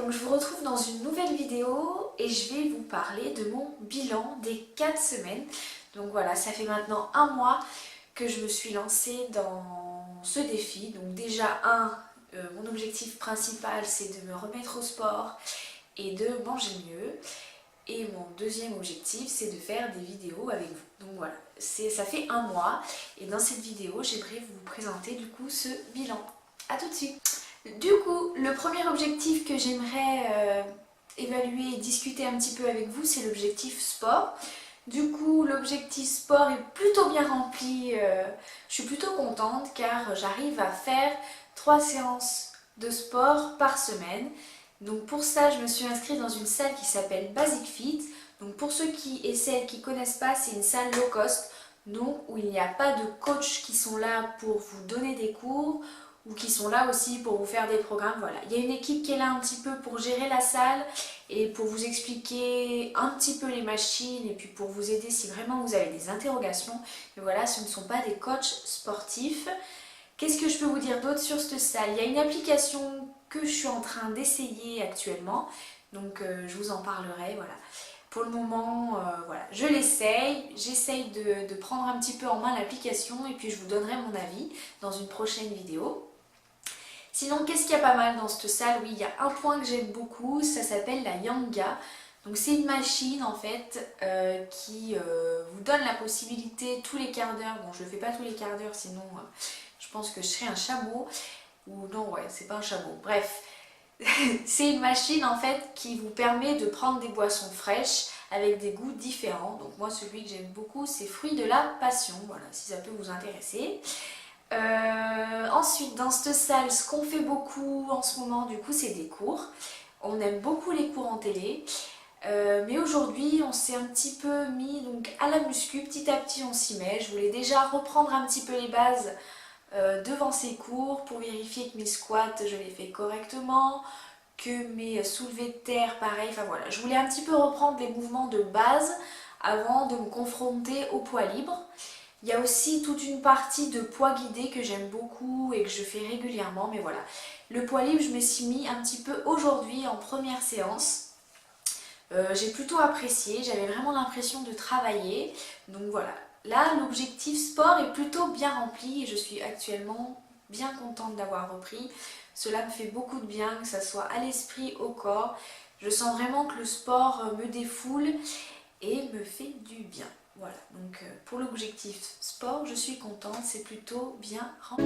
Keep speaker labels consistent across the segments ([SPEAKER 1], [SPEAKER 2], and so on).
[SPEAKER 1] donc je vous retrouve dans une nouvelle vidéo et je vais vous parler de mon bilan des 4 semaines. Donc voilà, ça fait maintenant un mois que je me suis lancée dans ce défi. Donc déjà mon objectif principal c'est de me remettre au sport et de manger mieux. Et mon deuxième objectif c'est de faire des vidéos avec vous. Donc voilà, ça fait un mois et dans cette vidéo j'aimerais vous présenter du coup ce bilan. A tout de suite. Du coup, le premier objectif que j'aimerais évaluer et discuter un petit peu avec vous, c'est l'objectif sport. Du coup, l'objectif sport est plutôt bien rempli. Je suis plutôt contente car j'arrive à faire 3 séances de sport par semaine. Donc pour ça, je me suis inscrite dans une salle qui s'appelle Basic Fit. Donc pour ceux et celles qui ne connaissent pas, c'est une salle low cost, donc où il n'y a pas de coach qui sont là pour vous donner des cours ou qui sont là aussi pour vous faire des programmes. Voilà, il y a une équipe qui est là un petit peu pour gérer la salle et pour vous expliquer un petit peu les machines et puis pour vous aider si vraiment vous avez des interrogations. Mais voilà, ce ne sont pas des coachs sportifs. Qu'est-ce que je peux vous dire d'autre sur cette salle? Il y a une application que je suis en train d'essayer actuellement, donc je vous en parlerai, voilà. Pour le moment, voilà, je l'essaye, j'essaye de prendre un petit peu en main l'application et puis je vous donnerai mon avis dans une prochaine vidéo. Sinon, qu'est-ce qu'il y a pas mal dans cette salle? Oui, il y a un point que j'aime beaucoup, ça s'appelle la Yanga. Donc c'est une machine en fait qui vous donne la possibilité tous les quarts d'heure, bon je ne le fais pas tous les quarts d'heure sinon je pense que je serais un chameau, ou non ouais c'est pas un chameau, bref. C'est une machine en fait qui vous permet de prendre des boissons fraîches avec des goûts différents. Donc moi celui que j'aime beaucoup c'est fruits de la passion, voilà si ça peut vous intéresser. Ensuite dans cette salle ce qu'on fait beaucoup en ce moment du coup c'est des cours. On aime beaucoup les cours en télé. Mais aujourd'hui on s'est un petit peu mis donc, à la muscu, petit à petit on s'y met. Je voulais déjà reprendre un petit peu les bases devant ces cours pour vérifier que mes squats je les fais correctement, que mes soulevés de terre pareil, enfin voilà. Je voulais un petit peu reprendre les mouvements de base avant de me confronter au poids libre. Il y a aussi toute une partie de poids guidé que j'aime beaucoup et que je fais régulièrement, mais voilà. Le poids libre je me suis mis un petit peu aujourd'hui en première séance. J'ai plutôt apprécié, j'avais vraiment l'impression de travailler, donc voilà. Là, l'objectif sport est plutôt bien rempli et je suis actuellement bien contente d'avoir repris. Cela me fait beaucoup de bien, que ce soit à l'esprit, au corps. Je sens vraiment que le sport me défoule et me fait du bien. Voilà, donc pour l'objectif sport, je suis contente, c'est plutôt bien rempli.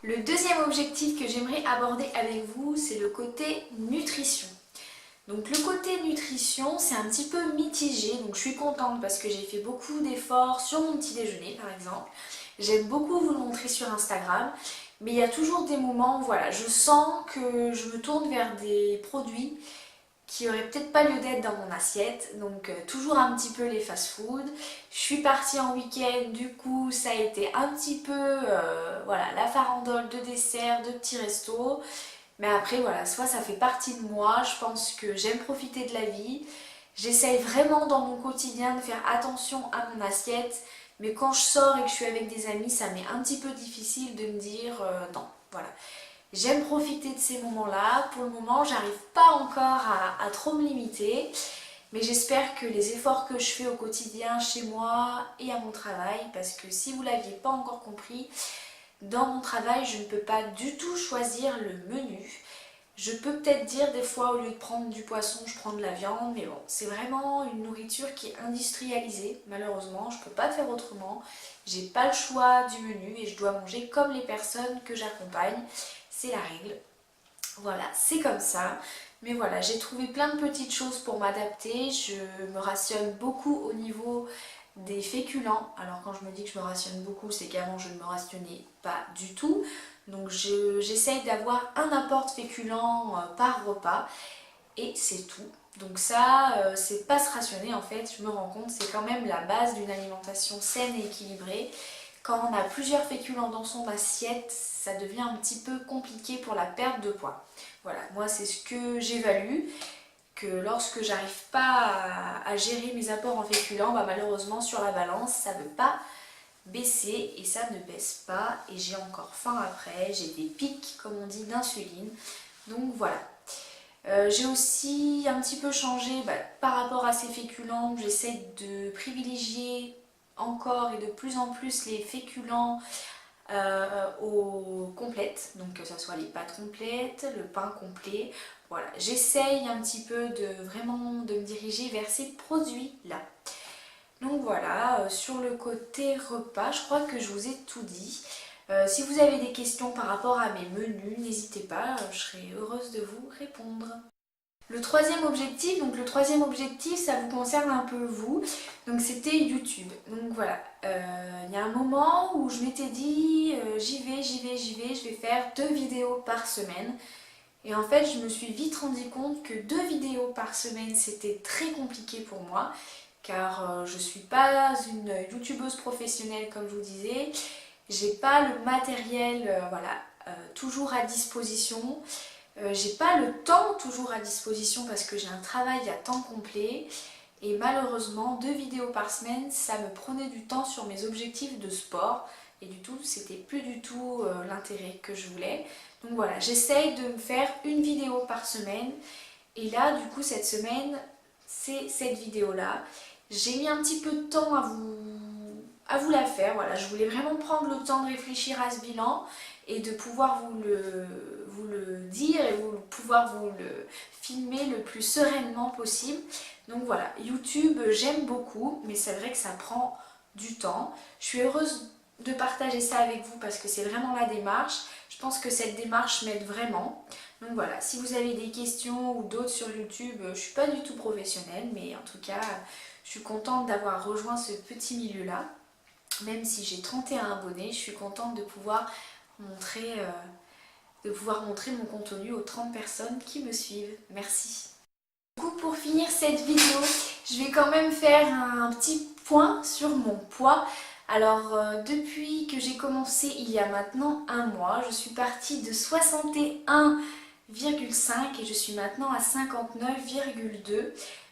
[SPEAKER 1] Le deuxième objectif que j'aimerais aborder avec vous, c'est le côté nutrition. Donc le côté nutrition, c'est un petit peu mitigé, donc je suis contente parce que j'ai fait beaucoup d'efforts sur mon petit déjeuner par exemple. J'aime beaucoup vous le montrer sur Instagram, mais il y a toujours des moments où voilà, je sens que je me tourne vers des produits qui auraient peut-être pas lieu d'être dans mon assiette, donc toujours un petit peu les fast-food. Je suis partie en week-end, du coup ça a été un petit peu voilà, la farandole de desserts, de petits restos. Mais après voilà, soit ça fait partie de moi, je pense que j'aime profiter de la vie. J'essaye vraiment dans mon quotidien de faire attention à mon assiette, mais quand je sors et que je suis avec des amis, ça m'est un petit peu difficile de me dire non, voilà. J'aime profiter de ces moments-là. Pour le moment, j'arrive pas encore à trop me limiter, mais j'espère que les efforts que je fais au quotidien chez moi et à mon travail, parce que si vous l'aviez pas encore compris, dans mon travail, je ne peux pas du tout choisir le menu. Je peux peut-être dire des fois, au lieu de prendre du poisson, je prends de la viande, mais bon, c'est vraiment une nourriture qui est industrialisée, malheureusement, je ne peux pas faire autrement. J'ai pas le choix du menu et je dois manger comme les personnes que j'accompagne, c'est la règle. Voilà, c'est comme ça. Mais voilà, j'ai trouvé plein de petites choses pour m'adapter. Je me rationne beaucoup au niveau des féculents. Alors quand je me dis que je me rationne beaucoup, c'est qu'avant je ne me rationnais pas du tout. Donc j'essaye d'avoir un apport de féculents par repas et c'est tout. Donc ça, c'est pas se rationner en fait, je me rends compte, c'est quand même la base d'une alimentation saine et équilibrée. Quand on a plusieurs féculents dans son assiette, ça devient un petit peu compliqué pour la perte de poids. Voilà, moi c'est ce que j'évalue, que lorsque j'arrive pas à gérer mes apports en féculents, bah malheureusement sur la balance, ça ne veut pas baisser et ça ne baisse pas et j'ai encore faim après, j'ai des pics comme on dit d'insuline. Donc voilà. J'ai aussi un petit peu changé par rapport à ces féculents, j'essaie de privilégier encore et de plus en plus les féculents aux complètes, donc que ce soit les pâtes complètes, le pain complet. Voilà, j'essaye un petit peu de vraiment de me diriger vers ces produits-là. Donc voilà, sur le côté repas, je crois que je vous ai tout dit. Si vous avez des questions par rapport à mes menus, n'hésitez pas, je serai heureuse de vous répondre. Le troisième objectif, ça vous concerne un peu vous, donc c'était YouTube. Donc voilà, il y a un moment où je m'étais dit, j'y vais, je vais faire 2 vidéos par semaine. Et en fait, je me suis vite rendu compte que 2 vidéos par semaine, c'était très compliqué pour moi, car je ne suis pas une youtubeuse professionnelle comme je vous disais. J'ai pas le matériel toujours à disposition. J'ai pas le temps toujours à disposition parce que j'ai un travail à temps complet. Et malheureusement, 2 vidéos par semaine, ça me prenait du temps sur mes objectifs de sport. Et du tout, c'était plus du tout l'intérêt que je voulais. Donc voilà, j'essaye de me faire une vidéo par semaine. Et là, du coup, cette semaine, c'est cette vidéo-là. J'ai mis un petit peu de temps à vous la faire. Voilà, je voulais vraiment prendre le temps de réfléchir à ce bilan et de pouvoir vous le dire et pouvoir vous le filmer le plus sereinement possible. Donc voilà, YouTube, j'aime beaucoup, mais c'est vrai que ça prend du temps. Je suis heureuse de partager ça avec vous parce que c'est vraiment la démarche. Je pense que cette démarche m'aide vraiment. Donc voilà, si vous avez des questions ou d'autres sur YouTube, je ne suis pas du tout professionnelle, mais en tout cas, je suis contente d'avoir rejoint ce petit milieu-là. Même si j'ai 31 abonnés, je suis contente de pouvoir montrer, mon contenu aux 30 personnes qui me suivent. Merci. Du coup, pour finir cette vidéo, je vais quand même faire un petit point sur mon poids. Alors, depuis que j'ai commencé il y a maintenant un mois, je suis partie de 61,5 et je suis maintenant à 59,2.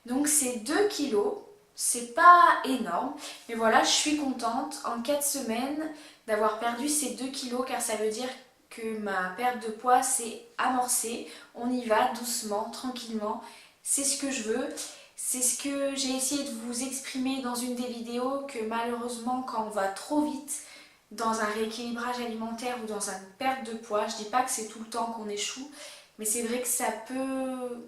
[SPEAKER 1] Donc c'est 2 kilos. C'est pas énorme, mais voilà, je suis contente en 4 semaines d'avoir perdu ces 2 kilos car ça veut dire que ma perte de poids s'est amorcée. On y va doucement, tranquillement. C'est ce que je veux. C'est ce que j'ai essayé de vous exprimer dans une des vidéos, que malheureusement quand on va trop vite dans un rééquilibrage alimentaire ou dans une perte de poids, je dis pas que c'est tout le temps qu'on échoue, mais c'est vrai que ça peut,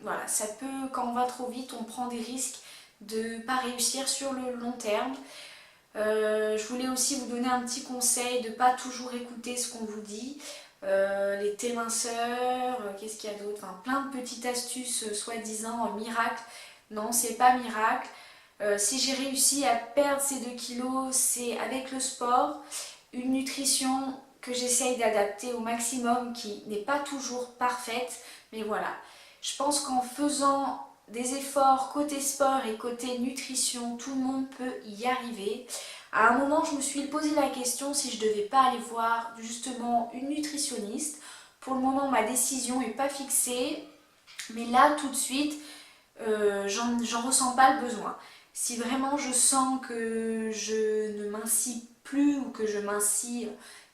[SPEAKER 1] voilà, quand on va trop vite, on prend des risques de ne pas réussir sur le long terme. Je voulais aussi vous donner un petit conseil de ne pas toujours écouter ce qu'on vous dit. Les thés minceurs, qu'est-ce qu'il y a d'autre, enfin, plein de petites astuces soi-disant miracles. Non, c'est pas miracle. Si j'ai réussi à perdre ces 2 kilos, c'est avec le sport, une nutrition que j'essaye d'adapter au maximum, qui n'est pas toujours parfaite, mais voilà. Je pense qu'en faisant des efforts côté sport et côté nutrition, tout le monde peut y arriver. À un moment, je me suis posé la question si je ne devais pas aller voir justement une nutritionniste. Pour le moment, ma décision n'est pas fixée, mais là, tout de suite, j'en ressens pas le besoin. Si vraiment je sens que je ne mincis plus ou que je mincis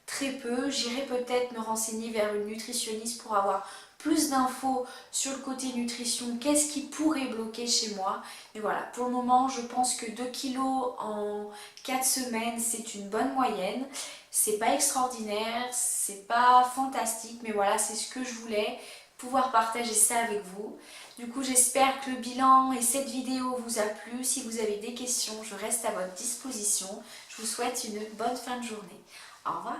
[SPEAKER 1] très peu, j'irai peut-être me renseigner vers une nutritionniste pour avoir plus d'infos sur le côté nutrition, qu'est-ce qui pourrait bloquer chez moi. Mais voilà, pour le moment, je pense que 2 kilos en 4 semaines, c'est une bonne moyenne. C'est pas extraordinaire, c'est pas fantastique, mais voilà, c'est ce que je voulais, pouvoir partager ça avec vous. Du coup, j'espère que le bilan et cette vidéo vous a plu. Si vous avez des questions, je reste à votre disposition. Je vous souhaite une bonne fin de journée. Au revoir.